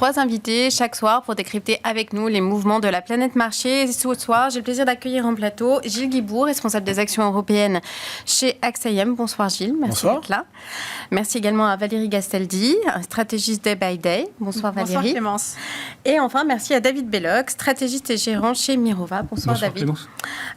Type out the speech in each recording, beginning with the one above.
3 invités chaque soir pour décrypter avec nous les mouvements de la planète marché. Et ce soir, j'ai le plaisir d'accueillir en plateau Gilles Guibourg, responsable des actions européennes chez AXA IM. Bonsoir Gilles, merci d'être là. Merci également à Valérie Gastaldi, stratégiste Day by Day. Bonsoir Valérie. Bonsoir Clémence. Et enfin, merci à David Belloc, stratégiste et gérant chez Mirova. Bonsoir David. Clémence.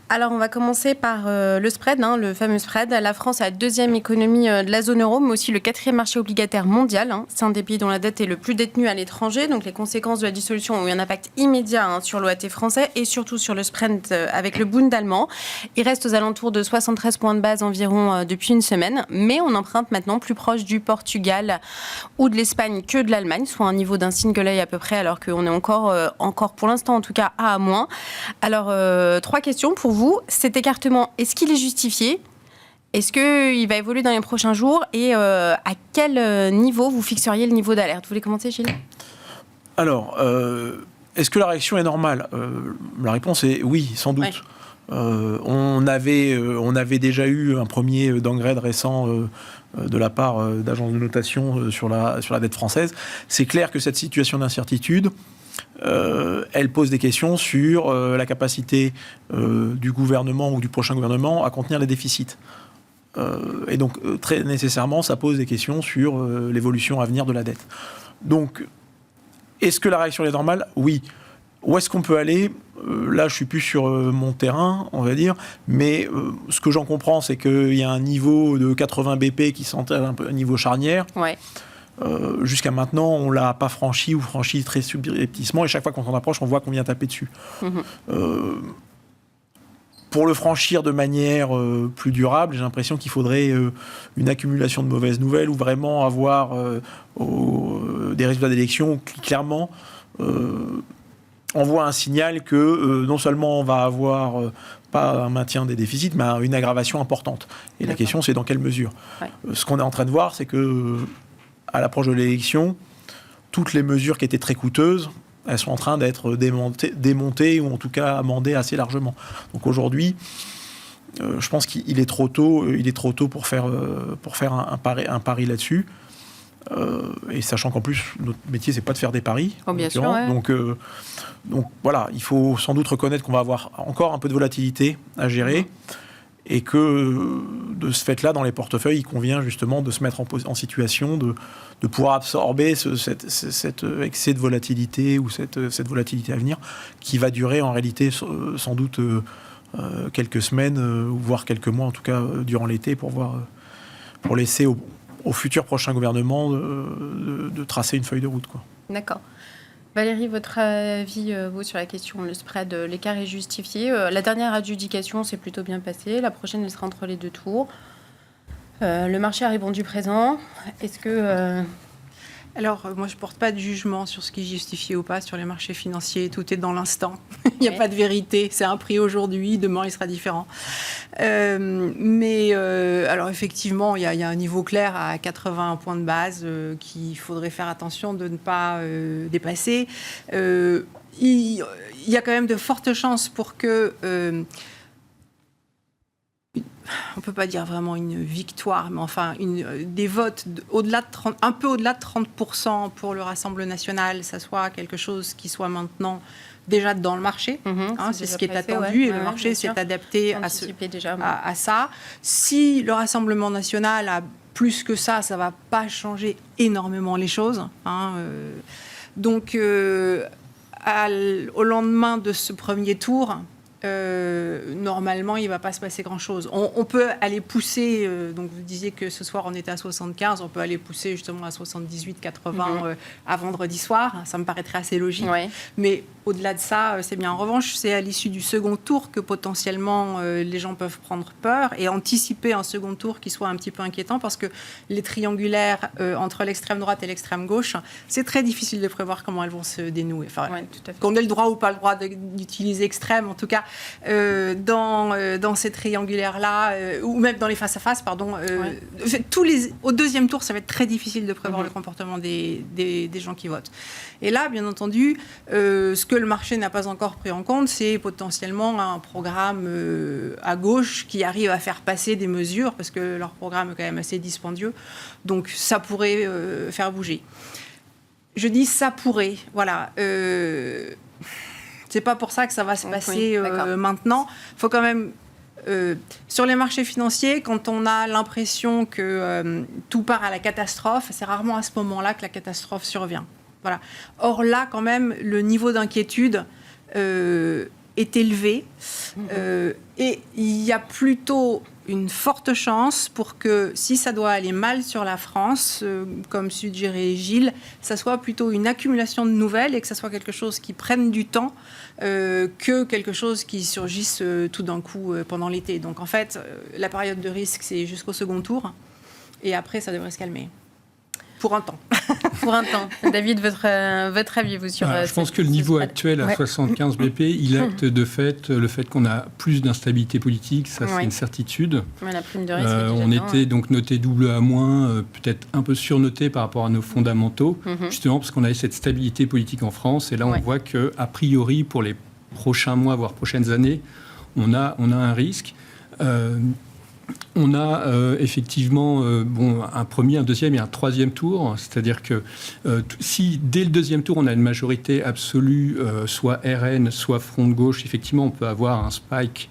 Alors, on va commencer par le spread, le fameux spread. La France est la deuxième économie de la zone euro, mais aussi le quatrième marché obligataire mondial. C'est un des pays dont la dette est le plus détenue à l'étranger. Donc, les conséquences de la dissolution ont eu un impact immédiat sur l'OAT français et surtout sur le spread avec le Bund allemand. Il reste aux alentours de 73 points de base environ depuis une semaine, mais on emprunte maintenant plus proche du Portugal ou de l'Espagne que de l'Allemagne, soit un niveau d'un single œil à peu près, alors qu'on est encore pour l'instant en tout cas à moins. Alors, 3 questions pour vous. Cet écartement, est-ce qu'il est justifié ? Est-ce qu'il va évoluer dans les prochains jours ? Et à quel niveau vous fixeriez le niveau d'alerte ? Vous voulez commencer, Gilles ? Alors, est-ce que la réaction est normale ? La réponse est oui, sans doute. Ouais. On avait déjà eu un premier downgrade récent de la part d'agences de notation sur la dette française. C'est clair que cette situation d'incertitude, elle pose des questions sur la capacité du gouvernement ou du prochain gouvernement à contenir les déficits. Et donc, très nécessairement, ça pose des questions sur l'évolution à venir de la dette. Donc, est-ce que la réaction est normale ? Oui. Où est-ce qu'on peut aller ? Là, je suis plus sur mon terrain, on va dire, mais ce que j'en comprends, c'est qu'il y a un niveau de 80 BP qui s'entraîne un peu un niveau charnière. Ouais. Jusqu'à maintenant, on ne l'a pas franchi ou franchi très subrepticement, et chaque fois qu'on s'en approche, on voit qu'on vient taper dessus. Pour le franchir de manière plus durable, j'ai l'impression qu'il faudrait une accumulation de mauvaises nouvelles ou vraiment avoir des résultats d'élection qui clairement envoient un signal que non seulement on va avoir pas un maintien des déficits, mais une aggravation importante. Et D'accord. La question, c'est dans quelle mesure ? Ouais. Ce qu'on est en train de voir, c'est que à l'approche de l'élection, toutes les mesures qui étaient très coûteuses, elles sont en train d'être démontées ou en tout cas amendées assez largement. Donc aujourd'hui, je pense qu'il est trop tôt, pour faire un pari là-dessus. Et sachant qu'en plus, notre métier, c'est pas de faire des paris. Oh, bien sûr, ouais. Donc voilà, il faut sans doute reconnaître qu'on va avoir encore un peu de volatilité à gérer. Et que de ce fait-là, dans les portefeuilles, il convient justement de se mettre en situation de pouvoir absorber cet excès de volatilité ou cette volatilité à venir qui va durer en réalité sans doute quelques semaines, voire quelques mois en tout cas durant l'été pour laisser au futur prochain gouvernement de tracer une feuille de route, quoi. D'accord. Valérie, votre avis, vous, sur la question, le spread, l'écart est justifié. La dernière adjudication s'est plutôt bien passée. La prochaine, elle sera entre les 2 tours. Le marché a répondu présent. Est-ce que... Alors, moi, je ne porte pas de jugement sur ce qui est justifié ou pas sur les marchés financiers. Tout est dans l'instant. Il n'y a pas de vérité. C'est un prix aujourd'hui, demain, il sera différent. Alors, effectivement, il y a un niveau clair à 80 points de base qu'il faudrait faire attention de ne pas dépasser. Il y a quand même de fortes chances pour que... on ne peut pas dire vraiment une victoire, mais enfin des votes un peu au-delà de 30% pour le Rassemblement national, ça soit quelque chose qui soit maintenant déjà dans le marché. C'est ce qui est attendu et le marché s'est adapté à ça. Si le Rassemblement national a plus que ça ne va pas changer énormément les choses. Donc, au lendemain de ce premier tour, normalement, il ne va pas se passer grand-chose. On peut aller pousser, donc vous disiez que ce soir on était à 75, on peut aller pousser justement à 78, 80 à vendredi soir, ça me paraîtrait assez logique. Ouais. Mais au-delà de ça, c'est bien. En revanche, c'est à l'issue du second tour que potentiellement les gens peuvent prendre peur et anticiper un second tour qui soit un petit peu inquiétant parce que les triangulaires entre l'extrême droite et l'extrême gauche, c'est très difficile de prévoir comment elles vont se dénouer. Enfin, qu'on ait le droit ou pas le droit d'utiliser extrême, en tout cas, dans ces triangulaires-là, ou même dans les face-à-face, pardon. Au deuxième tour, ça va être très difficile de prévoir le comportement des gens qui votent. Et là, bien entendu, ce que le marché n'a pas encore pris en compte, c'est potentiellement un programme à gauche qui arrive à faire passer des mesures, parce que leur programme est quand même assez dispendieux. Donc, ça pourrait faire bouger. je dis ça pourrait. Voilà. C'est pas pour ça que ça va se passer maintenant. Il faut quand même... sur les marchés financiers, quand on a l'impression que tout part à la catastrophe, c'est rarement à ce moment-là que la catastrophe survient. Voilà. Or là, quand même, le niveau d'inquiétude est élevé et il y a plutôt une forte chance pour que, si ça doit aller mal sur la France, comme suggérait Gilles, ça soit plutôt une accumulation de nouvelles et que ça soit quelque chose qui prenne du temps que quelque chose qui surgisse tout d'un coup pendant l'été. Donc en fait, la période de risque, c'est jusqu'au second tour et après, ça devrait se calmer. Pour un temps. Pour un temps. David, votre avis, vous, sur... je pense que le niveau actuel à 75 BP, il acte de fait le fait qu'on a plus d'instabilité politique, ça c'est une certitude. La prime de risque on était donc noté AA-, peut-être un peu surnoté par rapport à nos fondamentaux, justement parce qu'on avait cette stabilité politique en France. Et là, on voit qu'a priori, pour les prochains mois, voire prochaines années, on a un risque. On a effectivement un premier, un deuxième et un troisième tour. C'est-à-dire que si dès le deuxième tour, on a une majorité absolue, soit RN, soit Front de gauche, effectivement, on peut avoir un spike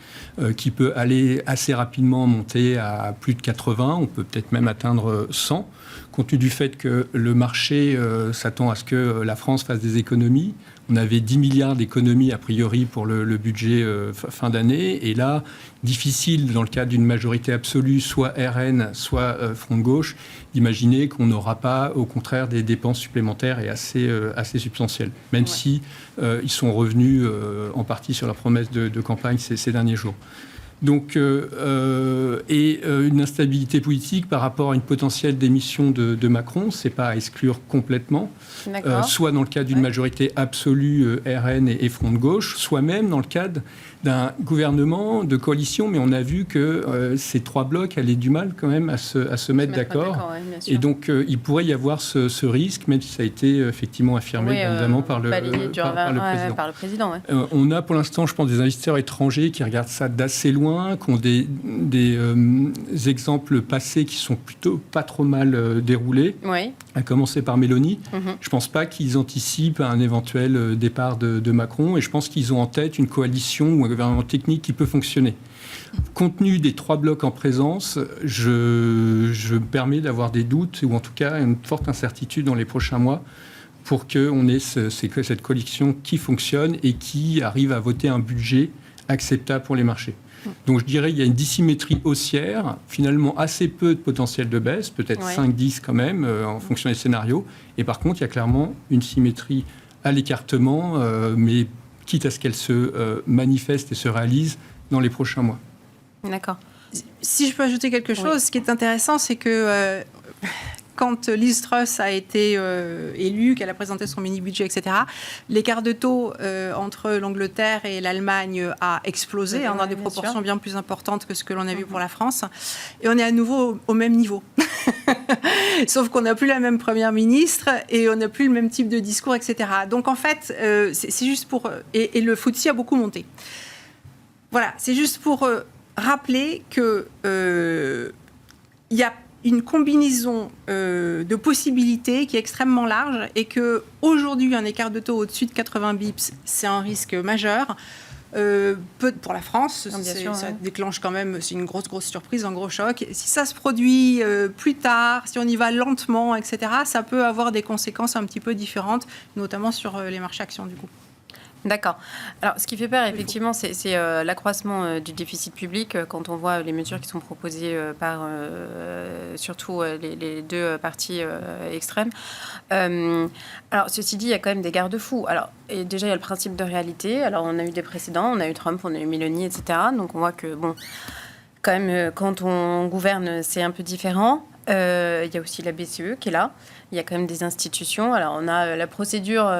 qui peut aller assez rapidement monter à plus de 80. On peut peut-être même atteindre 100, compte tenu du fait que le marché s'attend à ce que la France fasse des économies. On avait 10 milliards d'économies, a priori, pour le budget fin d'année. Et là, difficile, dans le cadre d'une majorité absolue, soit RN, soit Front de gauche, d'imaginer qu'on n'aura pas, au contraire, des dépenses supplémentaires et assez substantielles. Même si ils sont revenus en partie sur la promesse de campagne ces derniers jours. Donc, une instabilité politique par rapport à une potentielle démission de Macron, c'est pas à exclure complètement, soit dans le cadre d'une majorité absolue RN et Front de gauche, soit même dans le cadre d'un gouvernement de coalition, mais on a vu que ces trois blocs allaient du mal quand même à se mettre d'accord. Et donc, il pourrait y avoir ce risque, même si ça a été effectivement affirmé évidemment par le président. On a pour l'instant, je pense, des investisseurs étrangers qui regardent ça d'assez loin, qui ont des exemples passés qui sont plutôt pas trop mal déroulés, à commencer par Mélanie. Je ne pense pas qu'ils anticipent un éventuel départ de Macron, et je pense qu'ils ont en tête une coalition ou un gouvernement technique qui peut fonctionner. Compte tenu des trois blocs en présence, je me permets d'avoir des doutes, ou en tout cas une forte incertitude dans les prochains mois, pour qu'on ait cette coalition qui fonctionne et qui arrive à voter un budget acceptable pour les marchés. Donc je dirais qu'il y a une dissymétrie haussière, finalement assez peu de potentiel de baisse, peut-être 5-10 quand même, en fonction des scénarios. Et par contre, il y a clairement une symétrie à l'écartement, mais quitte à ce qu'elle se manifeste et se réalise dans les prochains mois. D'accord. Si je peux ajouter quelque chose, ce qui est intéressant, c'est que quand Liz Truss a été élue, qu'elle a présenté son mini-budget, etc., l'écart de taux entre l'Angleterre et l'Allemagne a explosé dans des proportions bien plus importantes que ce que l'on a vu pour la France. Et on est à nouveau au même niveau. Sauf qu'on n'a plus la même première ministre et on n'a plus le même type de discours, etc. Donc en fait, c'est juste pour... Et le FTSE a beaucoup monté. Voilà, c'est juste pour rappeler qu'il y a une combinaison de possibilités qui est extrêmement large et qu'aujourd'hui, un écart de taux au-dessus de 80 bips, c'est un risque majeur. Pour la France, ça déclenche quand même, c'est une grosse surprise, un gros choc. Si ça se produit plus tard, si on y va lentement, etc., ça peut avoir des conséquences un petit peu différentes, notamment sur les marchés actions du coup. D'accord. Alors, ce qui fait peur, effectivement, c'est l'accroissement du déficit public quand on voit les mesures qui sont proposées par surtout les deux partis extrêmes. Alors, ceci dit, il y a quand même des garde-fous. Alors, et déjà, il y a le principe de réalité. Alors, on a eu des précédents, on a eu Trump, on a eu Mélanie, etc. Donc, on voit que, bon, quand même, quand on gouverne, c'est un peu différent. Il y a aussi la BCE qui est là. Il y a quand même des institutions. Alors, on a la procédure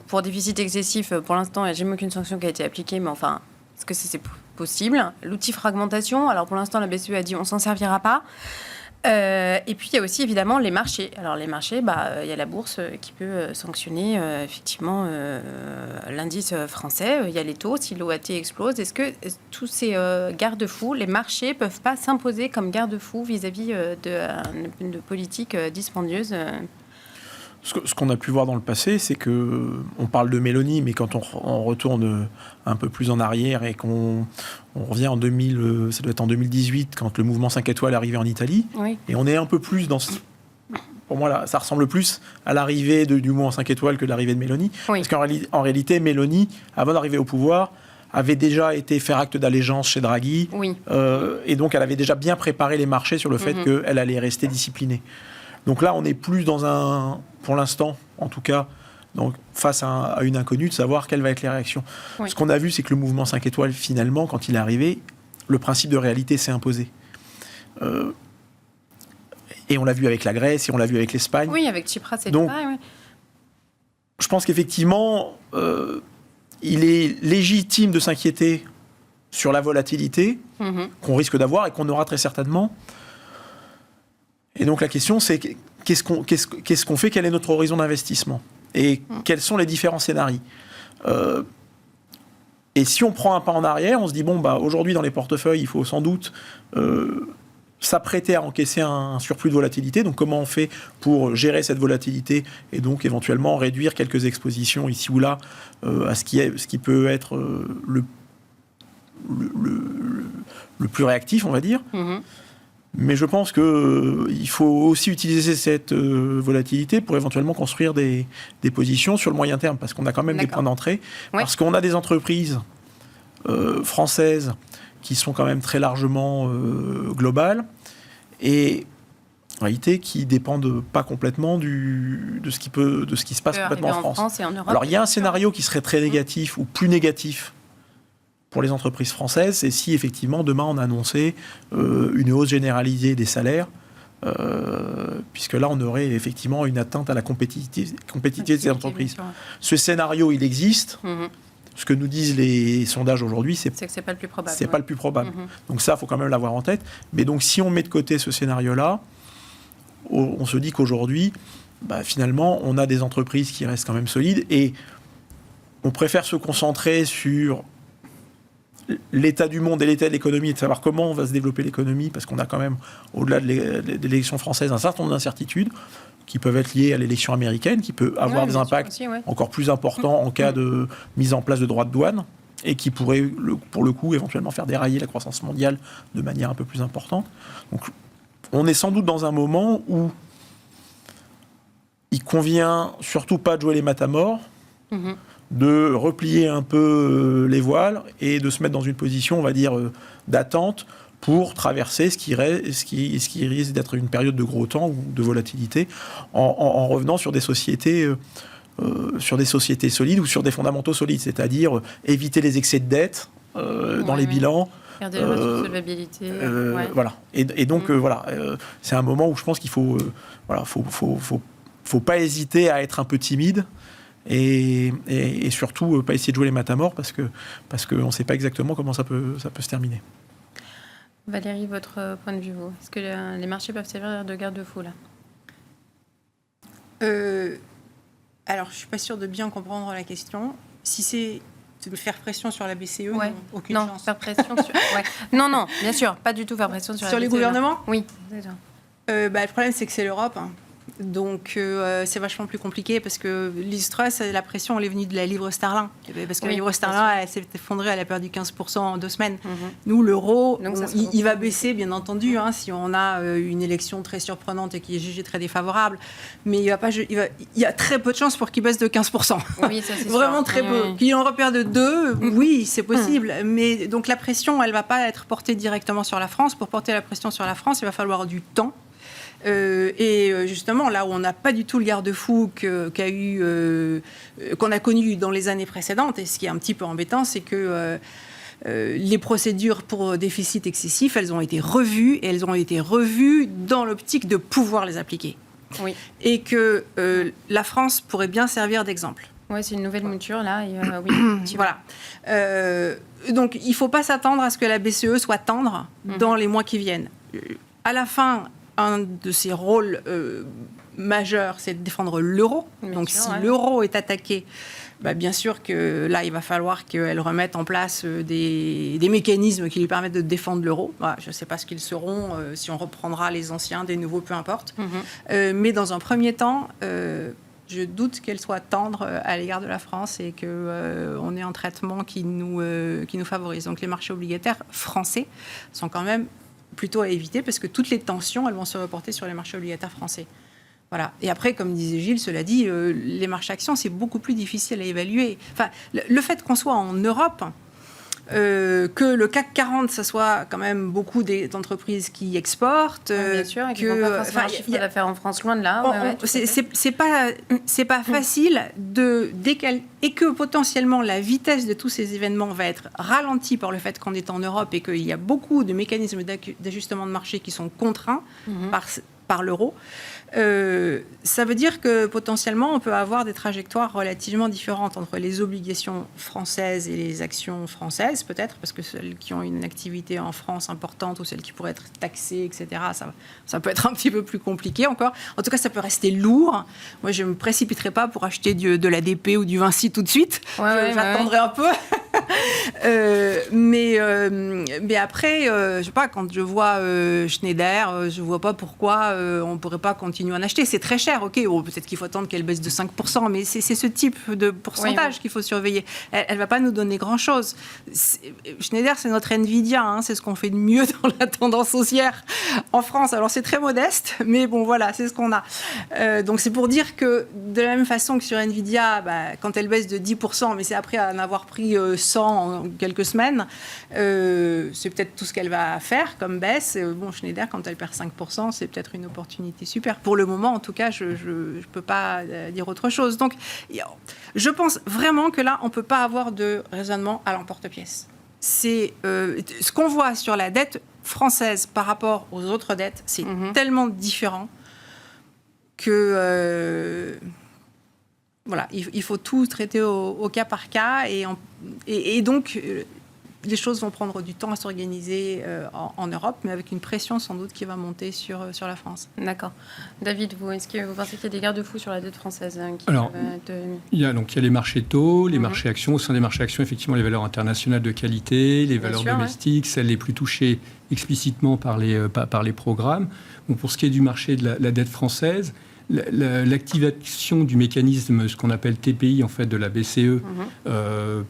pour déficit excessif. Pour l'instant, il n'y a jamais aucune sanction qui a été appliquée. Mais enfin, est-ce que c'est possible ? L'outil fragmentation. Alors, pour l'instant, la BCE a dit on ne s'en servira pas. Et puis, il y a aussi, évidemment, les marchés. Alors, les marchés, il y a la bourse qui peut sanctionner, effectivement, l'indice français. Il y a les taux. Si l'OAT explose, est-ce que tous ces garde-fous, les marchés, ne peuvent pas s'imposer comme garde-fous vis-à-vis de politiques dispendieuses Ce qu'on a pu voir dans le passé, c'est que on parle de Mélanie, mais quand on retourne un peu plus en arrière et qu'on revient en 2000, ça doit être en 2018, quand le mouvement 5 étoiles est arrivé en Italie, et on est un peu plus dans pour moi, là, ça ressemble plus à l'arrivée du mouvement 5 étoiles que l'arrivée de Mélanie. Parce qu'en réalité, Mélanie, avant d'arriver au pouvoir, avait déjà été faire acte d'allégeance chez Draghi. Et donc, elle avait déjà bien préparé les marchés sur le fait qu'elle allait rester disciplinée. Donc là, on est plus dans pour l'instant, en tout cas, donc, face à une inconnue, de savoir quelles vont être les réactions. Ce qu'on a vu, c'est que le mouvement 5 étoiles, finalement, quand il est arrivé, le principe de réalité s'est imposé. Et on l'a vu avec la Grèce, et on l'a vu avec l'Espagne. Oui, avec Tsipras et donc, Dubaï, je pense qu'effectivement, il est légitime de s'inquiéter sur la volatilité qu'on risque d'avoir et qu'on aura très certainement. Et donc la question, c'est qu'est-ce qu'on fait, quel est notre horizon d'investissement et quels sont les différents scénarios. Et si on prend un pas en arrière, on se dit, aujourd'hui dans les portefeuilles, il faut sans doute s'apprêter à encaisser un surplus de volatilité. Donc comment on fait pour gérer cette volatilité et donc éventuellement réduire quelques expositions ici ou là à ce qui peut être le plus réactif, on va dire. Mais je pense qu'il faut aussi utiliser cette volatilité pour éventuellement construire des positions sur le moyen terme, parce qu'on a quand même des points d'entrée, parce qu'on a des entreprises françaises qui sont quand même très largement globales, et en réalité qui dépendent pas complètement de ce qui se passe complètement en France. Et en Europe. Alors il y a un scénario qui serait très négatif ou plus négatif pour les entreprises françaises, c'est si effectivement demain on annonçait une hausse généralisée des salaires, puisque là on aurait effectivement une atteinte à la compétitivité de ces entreprises. Ce scénario, il existe. Ce que nous disent les sondages aujourd'hui, c'est que c'est pas le plus probable. C'est pas le plus probable. Donc ça, il faut quand même l'avoir en tête. Mais donc si on met de côté ce scénario-là, on se dit qu'aujourd'hui, finalement, on a des entreprises qui restent quand même solides, et on préfère se concentrer sur l'état du monde et l'état de l'économie, et de savoir comment on va se développer l'économie, parce qu'on a quand même, au-delà de l'élection française, un certain nombre d'incertitudes qui peuvent être liées à l'élection américaine, qui peut avoir des impacts aussi, encore plus importants en cas de mise en place de droits de douane, et qui pourraient, pour le coup, éventuellement faire dérailler la croissance mondiale de manière un peu plus importante. Donc, on est sans doute dans un moment où il convient surtout pas de jouer les matamores, de replier un peu les voiles et de se mettre dans une position, on va dire, d'attente pour traverser ce qui risque d'être une période de gros temps ou de volatilité, en revenant sur des sociétés solides ou sur des fondamentaux solides, c'est-à-dire éviter les excès de dette dans les bilans. Garder la solvabilité. Voilà. Et donc, c'est un moment où je pense qu'il faut pas hésiter à être un peu timide. Et surtout, pas essayer de jouer les matamores, parce qu'on ne sait pas exactement comment ça peut se terminer. Valérie, votre point de vue, vous ? Est-ce que les marchés peuvent servir de garde-fou, là ? Alors, je ne suis pas sûre de bien comprendre la question. Si c'est de faire pression sur la BCE, aucune chance. Faire pression sur... Non, bien sûr, pas du tout faire pression sur la BCE. Sur les gouvernements ? Oui, déjà. Le problème, c'est que c'est l'Europe. Donc, c'est vachement plus compliqué, parce que Liz Truss, la pression, elle est venue de la livre sterling. Parce que la livre sterling, elle s'est effondrée, elle a perdu 15% en 2 semaines. Nous, l'euro, il va baisser, bien entendu, si on a une élection très surprenante et qui est jugée très défavorable. Mais il y a très peu de chances pour qu'il baisse de 15%. Oui, ça, c'est vraiment sûr. très peu. Qu'il en repère de 2, oui, c'est possible. Mais donc, la pression, elle ne va pas être portée directement sur la France. Pour porter la pression sur la France, il va falloir du temps. Et justement, là où on n'a pas du tout le garde-fou qu'on a connu dans les années précédentes, et ce qui est un petit peu embêtant, c'est que les procédures pour déficit excessif, elles ont été revues, et elles ont été revues dans l'optique de pouvoir les appliquer. Oui. Et que la France pourrait bien servir d'exemple. Oui, c'est une nouvelle mouture, là. Voilà. Donc, il ne faut pas s'attendre à ce que la BCE soit tendre dans les mois qui viennent. À la fin, un de ses rôles majeurs, c'est de défendre l'euro. Donc, si l'euro est attaqué, bien sûr que là, il va falloir qu'elle remette en place des mécanismes qui lui permettent de défendre l'euro. Je ne sais pas ce qu'ils seront, si on reprendra les anciens, des nouveaux, peu importe. Mais dans un premier temps, je doute qu'elle soit tendre à l'égard de la France et qu'on ait un traitement qui nous favorise. Donc les marchés obligataires français sont quand même plutôt à éviter parce que toutes les tensions, elles vont se reporter sur les marchés obligataires français. Voilà. Et après, comme disait Gilles, cela dit, les marchés actions, c'est beaucoup plus difficile à évaluer. Enfin, le fait qu'on soit en Europe, que le CAC 40, ça soit quand même beaucoup d'entreprises qui exportent. Bien sûr, et qui n'ont pas forcément un chiffre d'affaires en France, loin de là. C'est pas facile de décaler, et que potentiellement la vitesse de tous ces événements va être ralentie par le fait qu'on est en Europe et qu'il y a beaucoup de mécanismes d'ajustement de marché qui sont contraints par l'euro. Ça veut dire que potentiellement on peut avoir des trajectoires relativement différentes entre les obligations françaises et les actions françaises, peut-être, parce que celles qui ont une activité en France importante ou celles qui pourraient être taxées, etc., ça peut être un petit peu plus compliqué encore. En tout cas, ça peut rester lourd. Moi, je ne me précipiterai pas pour acheter de l'ADP ou du Vinci tout de suite. J'attendrai un peu. Mais après, je sais pas, quand je vois Schneider, je vois pas pourquoi on pourrait pas continuer à en acheter. C'est très cher, ok. Peut-être qu'il faut attendre qu'elle baisse de 5%, mais c'est ce type de pourcentage qu'il faut surveiller. Elle va pas nous donner grand-chose. Schneider, c'est notre Nvidia, hein, c'est ce qu'on fait de mieux dans la tendance haussière en France. Alors c'est très modeste, mais bon voilà, c'est ce qu'on a. Donc c'est pour dire que de la même façon que sur Nvidia, quand elle baisse de 10%, mais c'est après en avoir pris 100 en quelques semaines, c'est peut-être tout ce qu'elle va faire comme baisse. Bon, Schneider, quand elle perd 5%, c'est peut-être une opportunité super. Pour le moment, en tout cas, je ne peux pas dire autre chose. Donc, je pense vraiment que là, on ne peut pas avoir de raisonnement à l'emporte-pièce. C'est ce qu'on voit sur la dette française par rapport aux autres dettes, c'est tellement différent que... voilà, il faut tout traiter au cas par cas et donc les choses vont prendre du temps à s'organiser en Europe, mais avec une pression sans doute qui va monter sur la France. D'accord. David, est-ce que vous pensez qu'il y a des garde-fous sur la dette française Alors, il y a les marchés taux, les marchés actions. Au sein des marchés actions, effectivement, les valeurs internationales de qualité, les valeurs domestiques, celles les plus touchées explicitement par les programmes. Bon, pour ce qui est du marché de la dette française, l'activation du mécanisme, ce qu'on appelle TPI, en fait, de la BCE,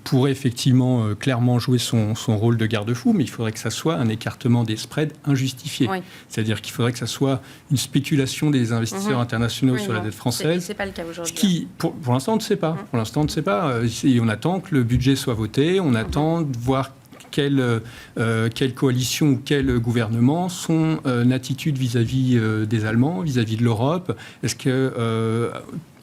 pourrait effectivement clairement jouer son rôle de garde-fou, mais il faudrait que ça soit un écartement des spreads injustifié. Oui. C'est-à-dire qu'il faudrait que ça soit une spéculation des investisseurs internationaux sur la dette française. C'est pas le cas aujourd'hui. Ce qui, pour l'instant, on ne sait pas. Pour l'instant, on ne sait pas. On attend que le budget soit voté, on attend de voir quelle coalition ou quel gouvernement son attitude vis-à-vis des Allemands, vis-à-vis de l'Europe. Est-ce que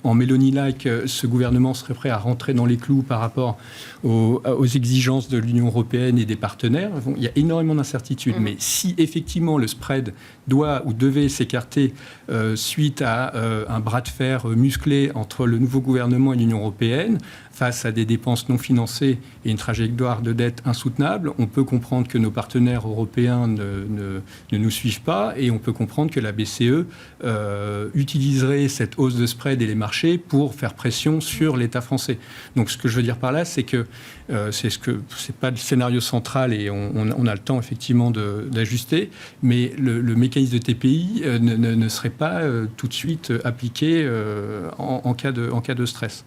en Meloni-like, ce gouvernement serait prêt à rentrer dans les clous par rapport aux exigences de l'Union européenne et des partenaires? Bon, il y a énormément d'incertitudes, mais si effectivement le spread doit ou devait s'écarter suite à un bras de fer musclé entre le nouveau gouvernement et l'Union européenne, face à des dépenses non financées et une trajectoire de dette insoutenable, on peut comprendre que nos partenaires européens ne nous suivent pas et on peut comprendre que la BCE utiliserait cette hausse de spread et les marchés pour faire pression sur l'État français. Donc ce que je veux dire par là, c'est que c'est pas le scénario central et on a le temps effectivement d'ajuster, mais le mécanisme de TPI ne serait pas tout de suite appliqué en cas de stress.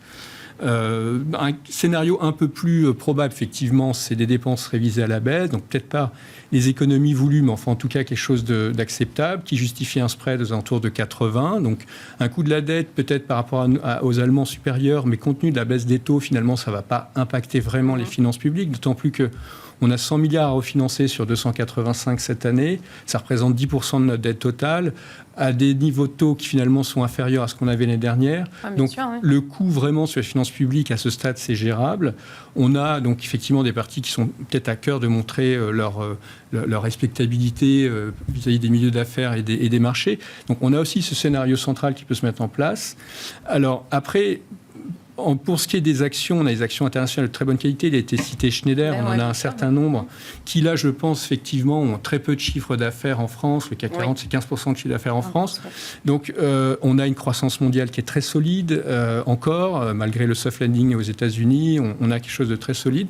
Un scénario un peu plus probable, effectivement, c'est des dépenses révisées à la baisse, donc peut-être pas les économies voulues, mais enfin en tout cas quelque chose d'acceptable, qui justifie un spread aux alentours de 80. Donc un coût de la dette peut-être par rapport aux Allemands supérieurs, mais compte tenu de la baisse des taux, finalement, ça ne va pas impacter vraiment les finances publiques, d'autant plus que on a 100 milliards à refinancer sur 285 cette année. Ça représente 10% de notre dette totale, à des niveaux de taux qui finalement sont inférieurs à ce qu'on avait l'année dernière. Donc le coût vraiment sur les finances publiques à ce stade, c'est gérable. On a donc effectivement des partis qui sont peut-être à cœur de montrer leur respectabilité vis-à-vis des milieux d'affaires et des marchés. Donc on a aussi ce scénario central qui peut se mettre en place. Alors après... Pour ce qui est des actions, on a des actions internationales de très bonne qualité. Il a été cité Schneider, on en a un certain nombre qui, là, je pense, effectivement, ont très peu de chiffre d'affaires en France. Le CAC 40, c'est 15% de chiffre d'affaires en France. Donc, on a une croissance mondiale qui est très solide encore, malgré le soft landing aux États-Unis. On a quelque chose de très solide.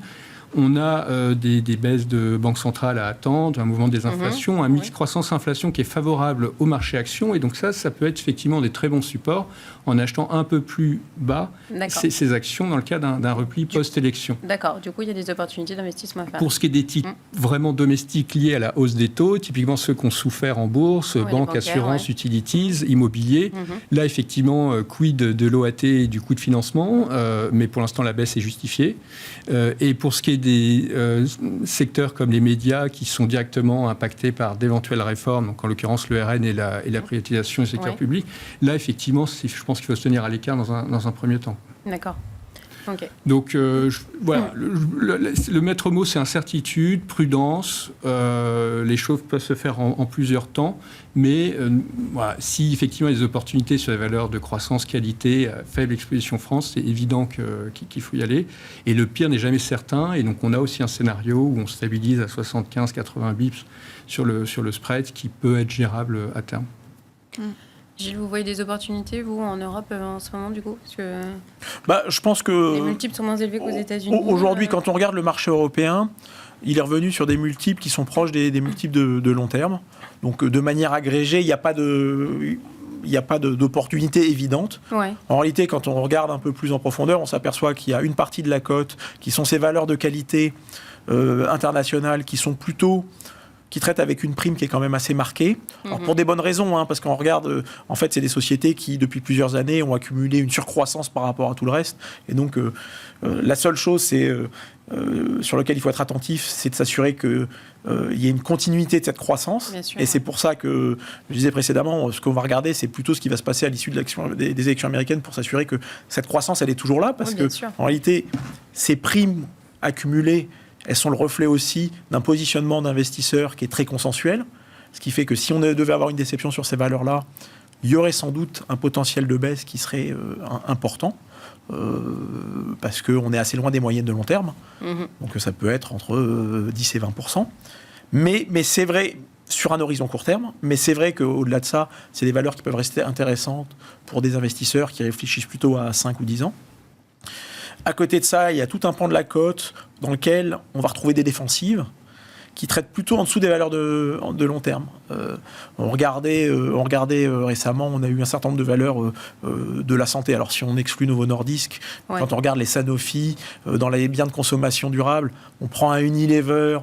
on a des baisses de banque centrale à attendre, un mouvement des inflations, un mix croissance-inflation qui est favorable au marché actions. Et donc ça peut être effectivement des très bons supports en achetant un peu plus bas ces actions dans le cas d'un repli post-élection. D'accord. Du coup, il y a des opportunités d'investissement à faire. Pour ce qui est des titres vraiment domestiques liés à la hausse des taux, typiquement ceux qui ont souffert en bourse, banque, assurance, utilities, immobilier. Là, effectivement, quid de l'OAT et du coût de financement, mais pour l'instant, la baisse est justifiée. Et pour ce qui est des secteurs comme les médias qui sont directement impactés par d'éventuelles réformes, donc en l'occurrence le RN et la privatisation du secteur public, là, effectivement, je pense qu'il faut se tenir à l'écart dans un premier temps. D'accord. Okay. Donc, voilà, le maître mot, c'est incertitude, prudence. Les choses peuvent se faire en plusieurs temps. Mais voilà, si effectivement il y a des opportunités sur les valeurs de croissance, qualité, faible exposition France, c'est évident qu'il faut y aller. Et le pire n'est jamais certain. Et donc, on a aussi un scénario où on stabilise à 75-80 bips sur le spread qui peut être gérable à terme. Gilles, vous voyez des opportunités, vous, en Europe en ce moment, du coup? Parce que je pense que les multiples sont moins élevés qu'aux États-Unis. Aujourd'hui, quand on regarde le marché européen, il est revenu sur des multiples qui sont proches des multiples de long terme. Donc, de manière agrégée, il n'y a pas d'opportunité évidente. En réalité, quand on regarde un peu plus en profondeur, on s'aperçoit qu'il y a une partie de la cote qui sont ces valeurs de qualité internationales qui traitent avec une prime qui est quand même assez marquée. Alors, pour des bonnes raisons, parce qu'on regarde, en fait, c'est des sociétés qui, depuis plusieurs années, ont accumulé une surcroissance par rapport à tout le reste. Et donc, la seule chose, sur laquelle il faut être attentif, c'est de s'assurer qu'il y ait une continuité de cette croissance. Et c'est pour ça que, je disais précédemment, ce qu'on va regarder, c'est plutôt ce qui va se passer à l'issue des élections américaines pour s'assurer que cette croissance, elle est toujours là. Parce que, en réalité, ces primes accumulées, elles sont le reflet aussi d'un positionnement d'investisseurs qui est très consensuel, ce qui fait que si on devait avoir une déception sur ces valeurs-là, il y aurait sans doute un potentiel de baisse qui serait important, parce qu'on est assez loin des moyennes de long terme, donc ça peut être entre 10 et 20%. Mais c'est vrai, sur un horizon court terme, mais c'est vrai qu'au-delà de ça, c'est des valeurs qui peuvent rester intéressantes pour des investisseurs qui réfléchissent plutôt à 5 ou 10 ans. À côté de ça, il y a tout un pan de la cote dans lequel on va retrouver des défensives qui traitent plutôt en dessous des valeurs de long terme. On regardait récemment, on a eu un certain nombre de valeurs de la santé. Alors si on exclut Novo Nordisk, quand on regarde les Sanofi, dans les biens de consommation durable, on prend un Unilever,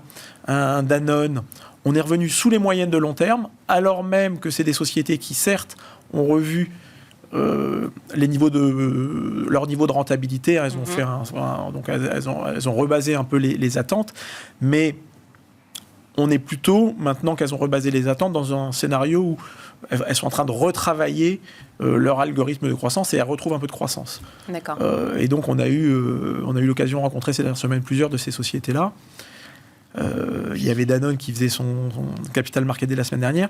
un Danone, on est revenu sous les moyennes de long terme, alors même que c'est des sociétés qui, certes, ont revu leur niveau de rentabilité, elles ont fait donc elles ont rebasé un peu les attentes, mais on est plutôt, maintenant qu'elles ont rebasé les attentes, dans un scénario où elles sont en train de retravailler leur algorithme de croissance et elles retrouvent un peu de croissance. D'accord. Et donc on a eu l'occasion de rencontrer ces dernières semaines plusieurs de ces sociétés-là. Il y avait Danone qui faisait son capital market day la semaine dernière.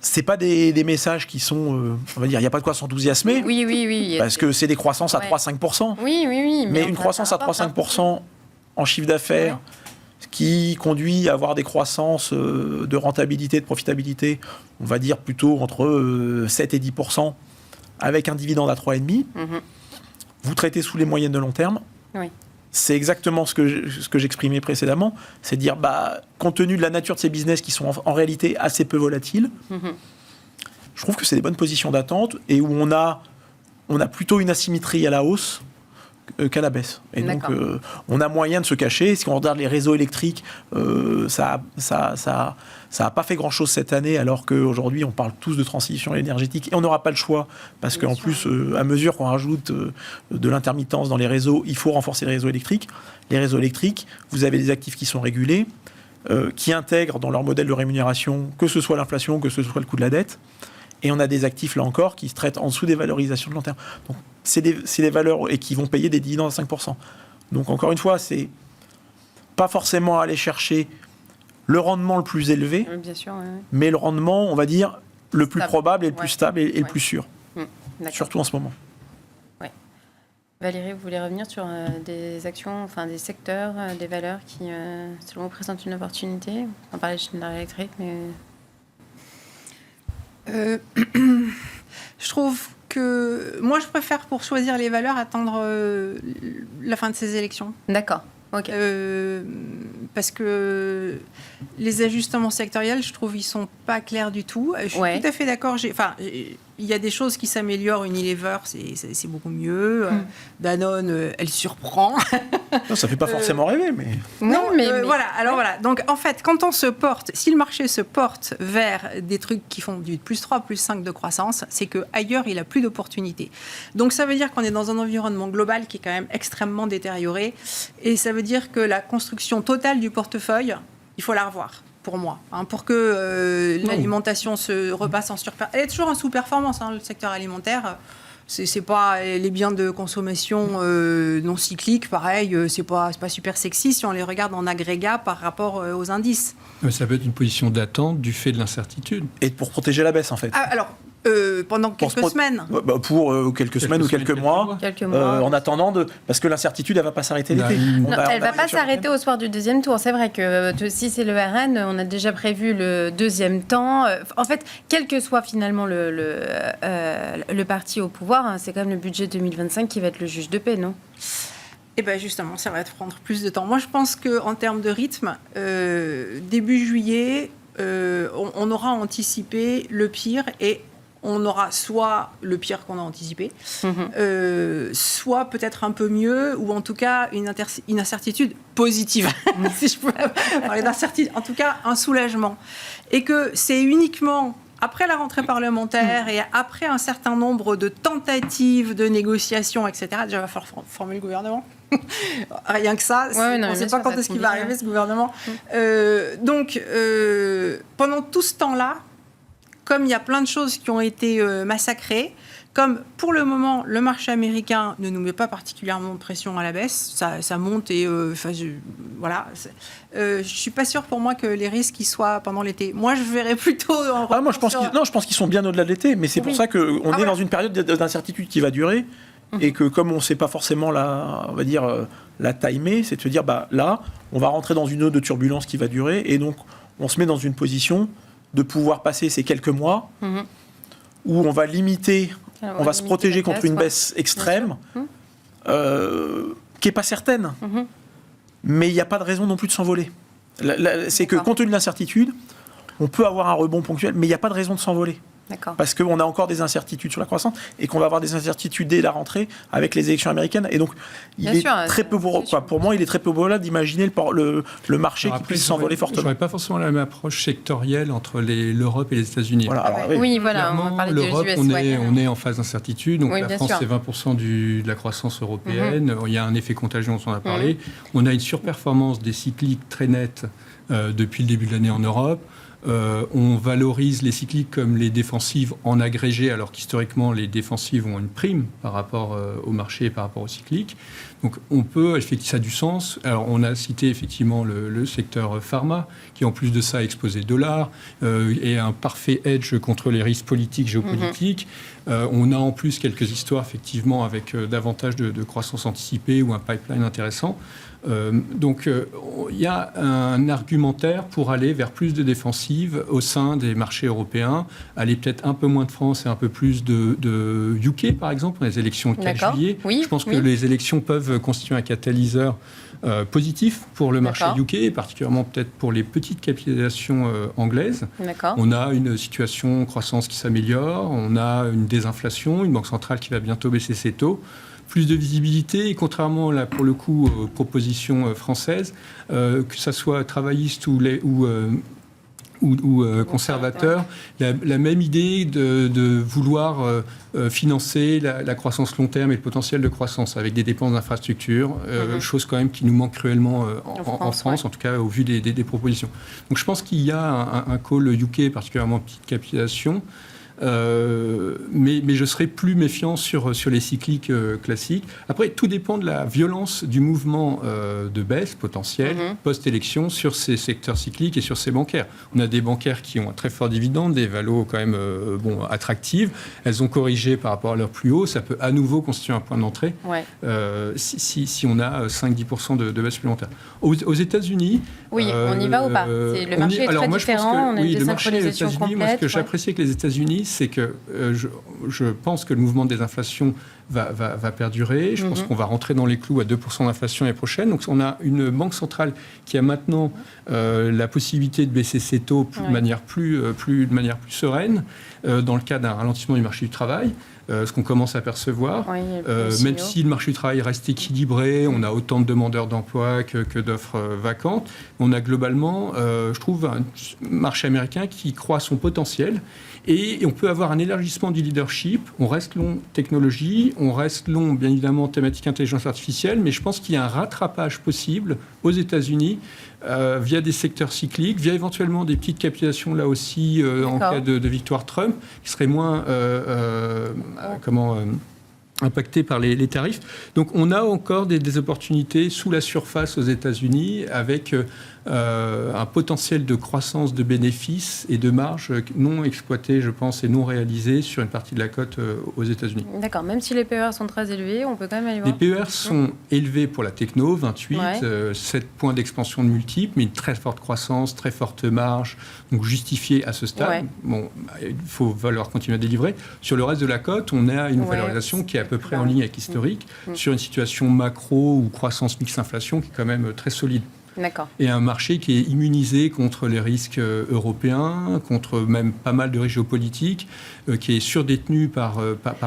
C'est pas des messages qui sont, on va dire, il n'y a pas de quoi s'enthousiasmer. Oui. Parce que c'est des croissances à 3-5%. Oui. Mais une croissance à 3-5% en chiffre d'affaires qui conduit à avoir des croissances de rentabilité, de profitabilité, on va dire plutôt entre 7 et 10%, avec un dividende à 3,5%. Vous traitez sous les moyennes de long terme. C'est exactement ce que j'exprimais précédemment, c'est dire, compte tenu de la nature de ces business qui sont en réalité assez peu volatiles, je trouve que c'est des bonnes positions d'attente et où on a plutôt une asymétrie à la hausse qu'à la baisse. Et donc, on a moyen de se cacher. Si on regarde les réseaux électriques, ça n'a pas fait grand-chose cette année, alors qu'aujourd'hui, on parle tous de transition énergétique et on n'aura pas le choix, parce qu'en plus, à mesure qu'on rajoute de l'intermittence dans les réseaux, il faut renforcer les réseaux électriques. Les réseaux électriques, vous avez des actifs qui sont régulés, qui intègrent dans leur modèle de rémunération, que ce soit l'inflation, que ce soit le coût de la dette. Et on a des actifs, là encore, qui se traitent en dessous des valorisations de long terme. Donc, c'est des valeurs et qui vont payer des dividendes à 5%. Donc, encore une fois, c'est pas forcément aller chercher le rendement le plus élevé, mais le rendement, on va dire, le plus probable et le plus stable et le plus sûr. Surtout en ce moment. Valérie, vous voulez revenir sur des actions, enfin des secteurs, des valeurs qui, selon vous, présentent une opportunité? On parlait de Schneider Electric, mais... Je trouve que moi je préfère, pour choisir les valeurs, attendre la fin de ces élections. D'accord. Parce que les ajustements sectoriels, je trouve, ils sont pas clairs du tout. Je suis tout à fait d'accord. Il y a des choses qui s'améliorent. Unilever, c'est beaucoup mieux. Danone, elle surprend. Non, ça fait pas forcément rêver, mais... Voilà. Alors voilà. Donc, en fait, quand on se porte, si le marché se porte vers des trucs qui font du plus 3, plus 5 de croissance, c'est qu'ailleurs, il a plus d'opportunités. Donc, ça veut dire qu'on est dans un environnement global qui est quand même extrêmement détérioré. Et ça veut dire que la construction totale du portefeuille, il faut la revoir. Pour moi, pour que l'alimentation se repasse en surperformance. Elle est toujours en sous-performance, le secteur alimentaire. C'est pas les biens de consommation non cycliques, pareil, c'est pas super sexy si on les regarde en agrégat par rapport aux indices. Mais ça peut être une position d'attente du fait de l'incertitude. Et pour protéger la baisse, en fait. Pendant quelques semaines. Pour quelques semaines ou quelques mois. En attendant parce que l'incertitude, elle va pas s'arrêter l'été. Elle va pas s'arrêter au soir du deuxième tour. C'est vrai que si c'est le RN, on a déjà prévu le deuxième temps. En fait, quel que soit finalement le parti au pouvoir, c'est quand même le budget 2025 qui va être le juge de paix, non ? Eh bien justement, ça va prendre plus de temps. Moi, je pense qu'en termes de rythme, début juillet, on aura anticipé le pire et on aura soit le pire qu'on a anticipé, soit peut-être un peu mieux, ou en tout cas une incertitude positive, si je peux parler d'incertitude, en tout cas un soulagement. Et que c'est uniquement après la rentrée parlementaire et après un certain nombre de tentatives de négociations, etc., déjà il va falloir former le gouvernement. Rien que ça, on ne sait pas quand est-ce qu'il va arriver ce gouvernement. Donc, pendant tout ce temps-là, comme il y a plein de choses qui ont été massacrées, comme pour le moment, le marché américain ne nous met pas particulièrement de pression à la baisse, ça monte et voilà. Je suis pas sûre pour moi que les risques y soient pendant l'été. Moi, je verrais plutôt. Moi, je pense qu'ils sont bien au-delà de l'été, mais c'est pour ça qu'on est dans une période d'incertitude qui va durer et que comme on ne sait pas forcément la timer, c'est de se dire là, on va rentrer dans une eau de turbulence qui va durer et donc on se met dans une position de pouvoir passer ces quelques mois où on va limiter. On va se protéger contre une baisse extrême qui n'est pas certaine. Mais il n'y a pas de raison non plus de s'envoler. C'est que compte tenu de l'incertitude, on peut avoir un rebond ponctuel, mais il n'y a pas de raison de s'envoler. D'accord. Parce qu'on a encore des incertitudes sur la croissance et qu'on va avoir des incertitudes dès la rentrée avec les élections américaines. Et donc, pour moi, il est très peu probable d'imaginer le marché qui puisse s'envoler fortement. Je n'aurais pas forcément la même approche sectorielle entre l'Europe et les États-Unis. Oui, voilà. On va parler l'Europe, on est en phase d'incertitude. Donc la France, c'est 20% de la croissance européenne. Il y a un effet contagion, on en a parlé. On a une surperformance des cycliques très nette depuis le début de l'année en Europe. On valorise les cycliques comme les défensives en agrégé, alors qu'historiquement, les défensives ont une prime par rapport au marché et par rapport aux cycliques. Donc, ça a du sens. Alors, on a cité effectivement le secteur pharma, qui en plus de ça a exposé le dollar, et un parfait hedge contre les risques politiques, géopolitiques. On a en plus quelques histoires, effectivement, avec davantage de croissance anticipée ou un pipeline intéressant. Donc, il y a un argumentaire pour aller vers plus de défensives au sein des marchés européens, aller peut-être un peu moins de France et un peu plus de UK, par exemple, pour les élections le 4 juillet. Je pense que les élections peuvent constituer un catalyseur positif pour le marché UK, et particulièrement peut-être pour les petites capitalisations anglaises. On a une situation croissance qui s'améliore, on a une désinflation, une banque centrale qui va bientôt baisser ses taux. Plus de visibilité, et contrairement là, pour le coup aux propositions françaises, que ça soit travailliste ou conservateur, la même idée de vouloir financer la croissance long terme et le potentiel de croissance avec des dépenses d'infrastructure, chose quand même qui nous manque cruellement en France, en tout cas au vu des propositions. Donc je pense qu'il y a un call UK, particulièrement petite capitalisation, mais je serais plus méfiant sur les cycliques classiques. Après, tout dépend de la violence du mouvement de baisse potentielle post-élection sur ces secteurs cycliques et sur ces bancaires. On a des bancaires qui ont un très fort dividende, des valos quand même attractives. Elles ont corrigé par rapport à leur plus haut. Ça peut à nouveau constituer un point d'entrée si on a 5-10% de baisse supplémentaire. Aux États-Unis... Oui, on y va ou pas? Le marché est très différent. Le marché aux États-Unis, moi, ce que j'apprécie avec les États-Unis, c'est que je pense que le mouvement de désinflation va perdurer. Je pense qu'on va rentrer dans les clous à 2% d'inflation l'année prochaine. Donc on a une banque centrale qui a maintenant la possibilité de baisser ses taux de manière plus sereine dans le cas d'un ralentissement du marché du travail. Ce qu'on commence à percevoir, même si le marché du travail reste équilibré, on a autant de demandeurs d'emploi que d'offres vacantes, on a globalement, je trouve, un marché américain qui croît à son potentiel et on peut avoir un élargissement du leadership. On reste long technologie, on reste long, bien évidemment, thématique intelligence artificielle, mais je pense qu'il y a un rattrapage possible aux États-Unis via des secteurs cycliques, via éventuellement des petites capitulations là aussi en cas de victoire Trump, qui serait moins impacté par les tarifs. Donc on a encore des opportunités sous la surface aux États-Unis avec un potentiel de croissance de bénéfices et de marges non exploitées, je pense, et non réalisées sur une partie de la cote aux États-Unis. D'accord, même si les PER sont très élevés, on peut quand même aller voir. Les PER sont élevés pour la techno, 28, 7 points d'expansion de multiples, mais une très forte croissance, très forte marge, donc justifiée à ce stade. Bon, il faut valoir continuer à délivrer. Sur le reste de la cote, on a une valorisation qui est à peu près en ligne avec historique, sur une situation macro ou croissance mix-inflation qui est quand même très solide. D'accord. Et un marché qui est immunisé contre les risques européens, contre même pas mal de risques géopolitiques, qui est surdétenu par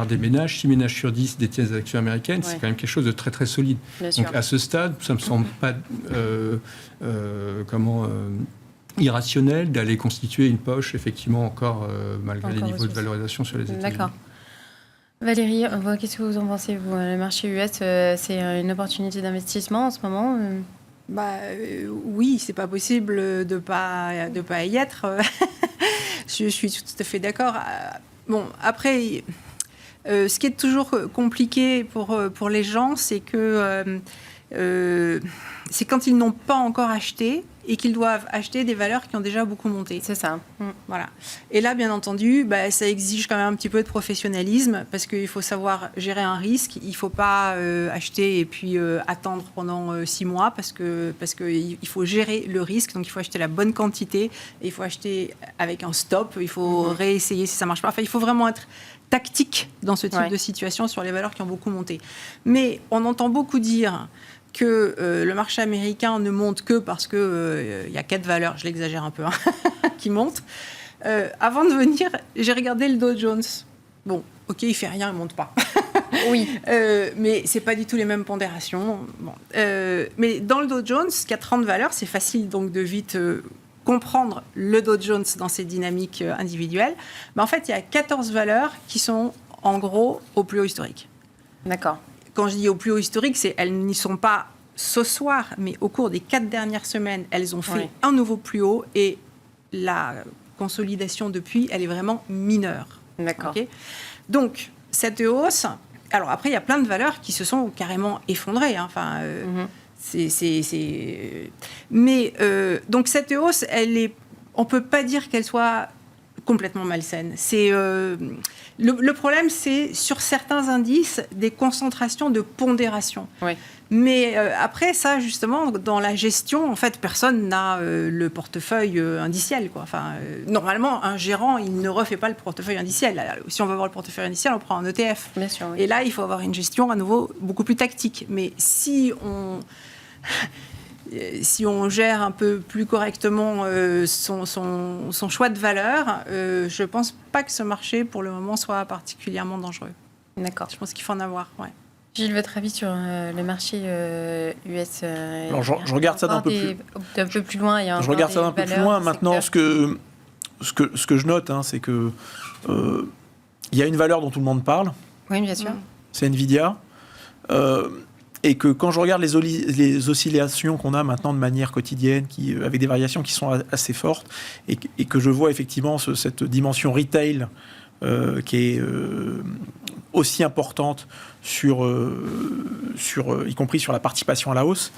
des ménages. 6 ménages sur 10 détiennent des actions américaines, c'est quand même quelque chose de très très solide. Donc à ce stade, ça ne me semble pas irrationnel d'aller constituer une poche, effectivement, encore malgré les niveaux de valorisation sur les États-Unis. D'accord. Valérie, qu'est-ce que vous en pensez, vous ? Le marché US, c'est une opportunité d'investissement en ce moment oui, c'est pas possible de pas y être. Je suis tout à fait d'accord. Bon, après, ce qui est toujours compliqué pour les gens, c'est que c'est quand ils n'ont pas encore acheté et qu'ils doivent acheter des valeurs qui ont déjà beaucoup monté. C'est ça. Voilà. Et là, bien entendu, ça exige quand même un petit peu de professionnalisme parce qu'il faut savoir gérer un risque. Il ne faut pas acheter et puis attendre pendant 6 mois parce qu'il faut gérer le risque. Donc, il faut acheter la bonne quantité et il faut acheter avec un stop. Il faut réessayer si ça ne marche pas. Enfin, il faut vraiment être tactique dans ce type de situation sur les valeurs qui ont beaucoup monté. Mais on entend beaucoup dire que le marché américain ne monte que parce qu'il y a 4 valeurs, je l'exagère un peu, qui montent. Avant de venir, j'ai regardé le Dow Jones. Bon, ok, il ne fait rien, il ne monte pas. Oui. Mais ce n'est pas du tout les mêmes pondérations. Bon. Mais dans le Dow Jones, qui a 30 valeurs, c'est facile donc de vite comprendre le Dow Jones dans ses dynamiques individuelles. Mais en fait, il y a 14 valeurs qui sont en gros au plus haut historique. D'accord. Quand je dis au plus haut historique, elles n'y sont pas ce soir, mais au cours des 4 dernières semaines, elles ont fait un nouveau plus haut et la consolidation depuis, elle est vraiment mineure. D'accord. Okay. Donc, cette hausse... Alors après, il y a plein de valeurs qui se sont carrément effondrées. Enfin, Mais donc, cette hausse, on ne peut pas dire qu'elle soit complètement malsaine. Le problème, c'est sur certains indices, des concentrations de pondération. Oui. Mais après, ça, justement, dans la gestion, en fait, personne n'a le portefeuille indiciel, quoi. Enfin, normalement, un gérant, il ne refait pas le portefeuille indiciel. Si on veut avoir le portefeuille indiciel, on prend un ETF. Bien sûr, oui. Et là, il faut avoir une gestion, à nouveau, beaucoup plus tactique. Mais si on gère un peu plus correctement son choix de valeur, je ne pense pas que ce marché, pour le moment, soit particulièrement dangereux. D'accord. Je pense qu'il faut en avoir, Gilles, votre avis sur le marché US Alors, je regarde ça d'un peu plus loin. Je regarde ça d'un peu plus loin. Maintenant, ce que je note, c'est que il y a une valeur dont tout le monde parle. Oui, bien sûr. C'est Nvidia. Et que quand je regarde les oscillations qu'on a maintenant de manière quotidienne, avec des variations qui sont assez fortes, et que je vois effectivement cette dimension retail qui est aussi importante y compris sur la participation à la hausse,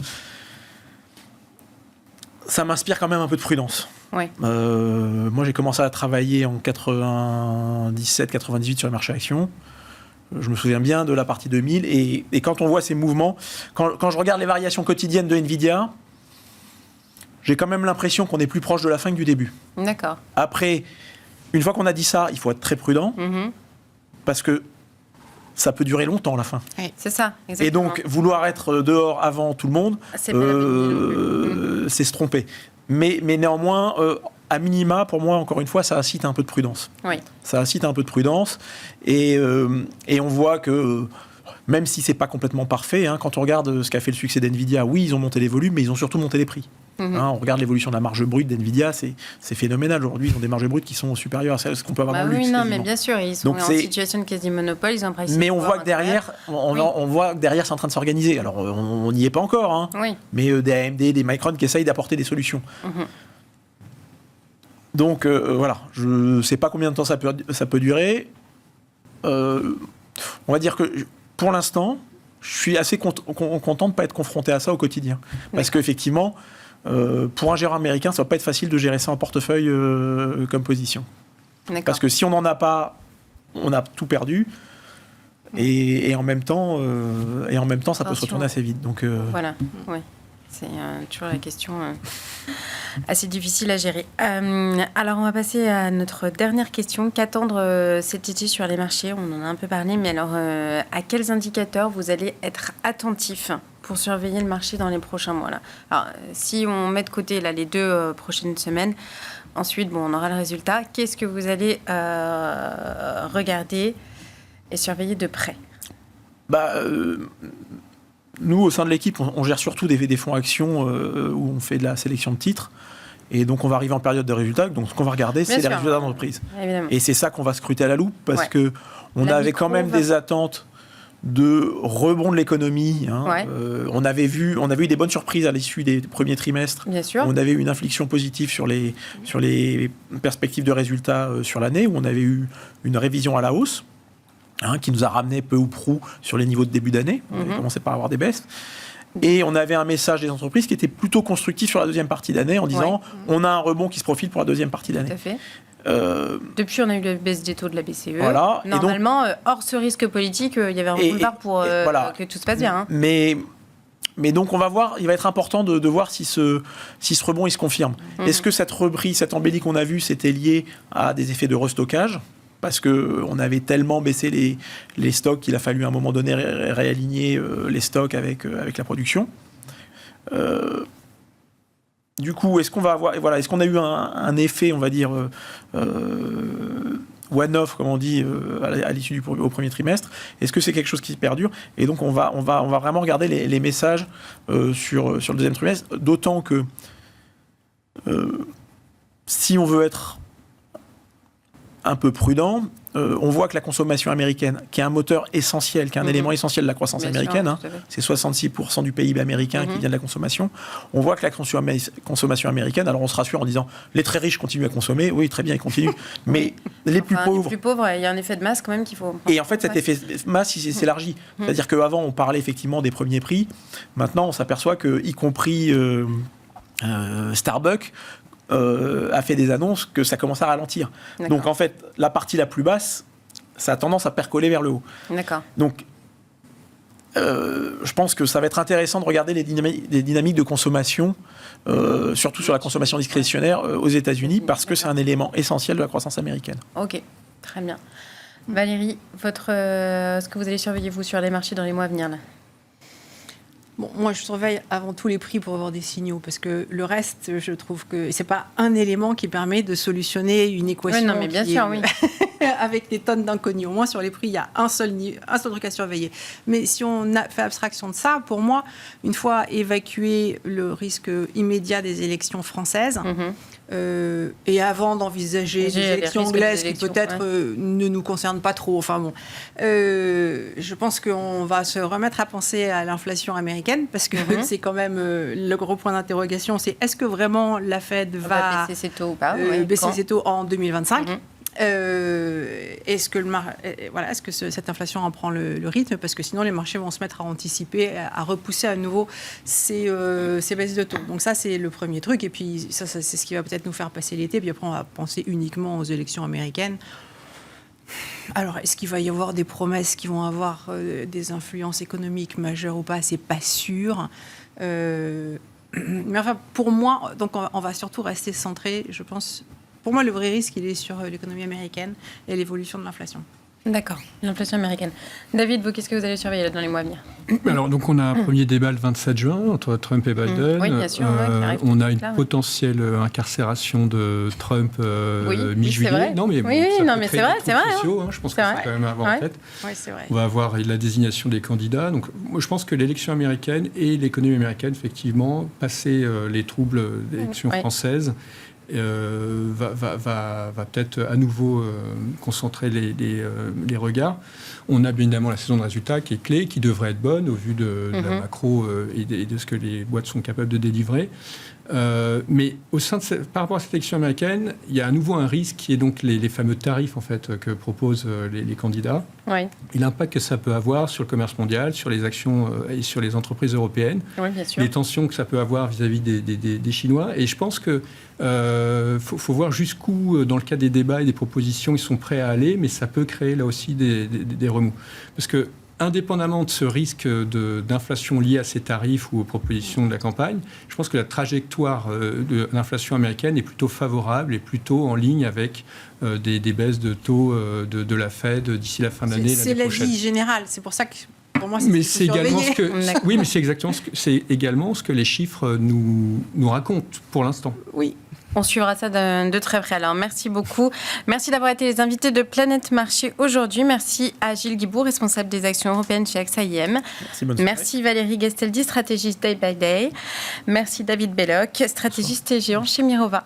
ça m'inspire quand même un peu de prudence. Oui. Moi, j'ai commencé à travailler en 97-98 sur les marchés actions. Je me souviens bien de la partie 2000. Et quand on voit ces mouvements, quand je regarde les variations quotidiennes de Nvidia, j'ai quand même l'impression qu'on est plus proche de la fin que du début. D'accord. Après, une fois qu'on a dit ça, il faut être très prudent. Parce que ça peut durer longtemps la fin. Oui, c'est ça, exactement. Et donc, vouloir être dehors avant tout le monde, c'est se tromper. Mais néanmoins, à minima, pour moi, encore une fois, ça incite un peu de prudence. Oui. Ça incite un peu de prudence. Et on voit que, même si c'est pas complètement parfait, quand on regarde ce qu'a fait le succès d'NVIDIA, oui, ils ont monté les volumes, mais ils ont surtout monté les prix. On regarde l'évolution de la marge brute d'NVIDIA, c'est phénoménal. Aujourd'hui, ils ont des marges brutes qui sont supérieures à ce qu'on peut avoir dans le luxe. Oui, non, quasiment. mais bien sûr, ils sont en situation de quasi-monopole, ils ont précisé. Mais on voit que derrière, on voit que derrière, c'est en train de s'organiser. Alors, on n'y est pas encore, oui. Mais des AMD, des Micron qui essayent d'apporter des solutions. Donc, voilà, je ne sais pas combien de temps ça peut durer. On va dire que, pour l'instant, je suis assez content de ne pas être confronté à ça au quotidien. Parce qu'effectivement, pour un gérant américain, ça ne va pas être facile de gérer ça en portefeuille comme position. Parce que si on n'en a pas, on a tout perdu. Et en même temps, ça peut se retourner assez vite. Donc, voilà, oui. C'est toujours la question assez difficile à gérer. Alors, on va passer à notre dernière question. Qu'attendre cet été sur les marchés ? On en a un peu parlé, mais alors, à quels indicateurs vous allez être attentifs pour surveiller le marché dans les prochains mois là ? Alors, si on met de côté là, les 2 prochaines semaines, ensuite, on aura le résultat. Qu'est-ce que vous allez regarder et surveiller de près ? Nous, au sein de l'équipe, on gère surtout des fonds actions où on fait de la sélection de titres. Et donc, on va arriver en période de résultats. Donc, ce qu'on va regarder, c'est les résultats d'entreprise. Et c'est ça qu'on va scruter à la loupe parce qu'on avait quand même des attentes de rebond de l'économie. On avait eu des bonnes surprises à l'issue des premiers trimestres. Bien sûr. On avait eu une inflexion positive sur les perspectives de résultats sur l'année, où on avait eu une révision à la hausse. Qui nous a ramené peu ou prou sur les niveaux de début d'année. On avait commencé par avoir des baisses. Et on avait un message des entreprises qui était plutôt constructif sur la deuxième partie d'année en disant on a un rebond qui se profile pour la deuxième partie d'année. Tout à fait. Depuis, on a eu la baisse des taux de la BCE. Voilà. Normalement, hors ce risque politique, il y avait un boulevard pour que tout se passe bien. Mais donc, on va voir, il va être important de voir si ce rebond il se confirme. Est-ce que cette reprise, cette embellie qu'on a vue, c'était lié à des effets de restockage ? Parce qu'on avait tellement baissé les stocks qu'il a fallu à un moment donné réaligner les stocks avec la production. Du coup, est-ce qu'on va avoir, est-ce qu'on a eu un effet, on va dire, one-off, comme on dit, à l'issue au premier trimestre ? Est-ce que c'est quelque chose qui perdure ? Et donc, on va vraiment regarder les messages sur le deuxième trimestre, d'autant que si on veut être un peu prudent, on voit que la consommation américaine, qui est un moteur essentiel, qui est un élément essentiel de la croissance américaine, c'est 66% du PIB américain qui vient de la consommation, on voit que la consommation américaine, alors on se rassure en disant les très riches continuent à consommer, oui très bien ils continuent, mais les plus pauvres... il y a un effet de masse quand même qu'il faut... Et en fait cet effet de masse il s'élargit, c'est-à-dire qu'avant on parlait effectivement des premiers prix, maintenant on s'aperçoit que, y compris Starbucks, a fait des annonces que ça commence à ralentir. D'accord. Donc en fait, la partie la plus basse, ça a tendance à percoler vers le haut. D'accord. Donc je pense que ça va être intéressant de regarder les dynamiques de consommation, surtout sur la consommation discrétionnaire aux États-Unis, parce que c'est un élément essentiel de la croissance américaine. Ok, très bien. Valérie, ce que vous allez surveiller vous sur les marchés dans les mois à venir là ? Bon, moi, je surveille avant tout les prix pour avoir des signaux, parce que le reste, je trouve que c'est pas un élément qui permet de solutionner une équation. Oui, non, mais bien sûr, oui. Avec des tonnes d'inconnus. Au moins, sur les prix, il y a un seul truc à surveiller. Mais si on fait abstraction de ça, pour moi, une fois évacué le risque immédiat des élections françaises, et avant d'envisager des élections anglaises qui peut-être ne nous concernent pas trop, enfin bon, je pense qu'on va se remettre à penser à l'inflation américaine, parce que c'est quand même le gros point d'interrogation, c'est est-ce que vraiment la Fed va baisser ses taux ou pas, baisser ses taux en 2025 est-ce que cette inflation en prend le rythme ? Parce que sinon, les marchés vont se mettre à anticiper, à repousser à nouveau ces baisses de taux. Donc ça, c'est le premier truc. Et puis, ça c'est ce qui va peut-être nous faire passer l'été. Puis après, on va penser uniquement aux élections américaines. Alors, est-ce qu'il va y avoir des promesses qui vont avoir des influences économiques majeures ou pas ? C'est pas sûr. Mais enfin, pour moi, donc on va surtout rester centré, je pense. Pour moi, le vrai risque, il est sur l'économie américaine et l'évolution de l'inflation. D'accord, l'inflation américaine. David, vous, qu'est-ce que vous allez surveiller là, dans les mois à venir? Alors, donc, on a un premier débat le 27 juin entre Trump et Biden. Oui, bien sûr. On a une potentielle incarcération de Trump mi-juillet. C'est vrai. Non, mais, c'est vrai. Sociaux, je pense que c'est quand même à avoir en tête. Oui, c'est vrai. On va avoir la désignation des candidats. Donc, moi, je pense que l'élection américaine et l'économie américaine, effectivement, passer les troubles d'élection française, va peut-être à nouveau concentrer les regards. On a bien évidemment la saison de résultats qui est clé, qui devrait être bonne au vu de la macro et de ce que les boîtes sont capables de délivrer. Mais par rapport à cette élection américaine, il y a à nouveau un risque qui est donc les fameux tarifs en fait, que proposent les candidats. Oui. Et l'impact que ça peut avoir sur le commerce mondial, sur les actions et sur les entreprises européennes. Oui, bien sûr. Les tensions que ça peut avoir vis-à-vis des Chinois. Et je pense que faut voir jusqu'où, dans le cas des débats et des propositions, ils sont prêts à aller, mais ça peut créer là aussi des remous. Parce que indépendamment de ce risque d'inflation lié à ces tarifs ou aux propositions de la campagne, je pense que la trajectoire de l'inflation américaine est plutôt favorable et plutôt en ligne avec des baisses de taux de la Fed d'ici la fin de l'année. C'est la vie générale. C'est pour ça que, pour moi, c'est également oui, mais c'est également ce que les chiffres nous racontent pour l'instant. Oui. On suivra ça de très près. Alors, merci beaucoup. Merci d'avoir été les invités de Planète Marché aujourd'hui. Merci à Gilles Guibourg, responsable des actions européennes chez AXA IM. Merci Valérie Gastaldi, stratégiste Day by Day. Merci David Belloc, stratégiste et géant chez Mirova.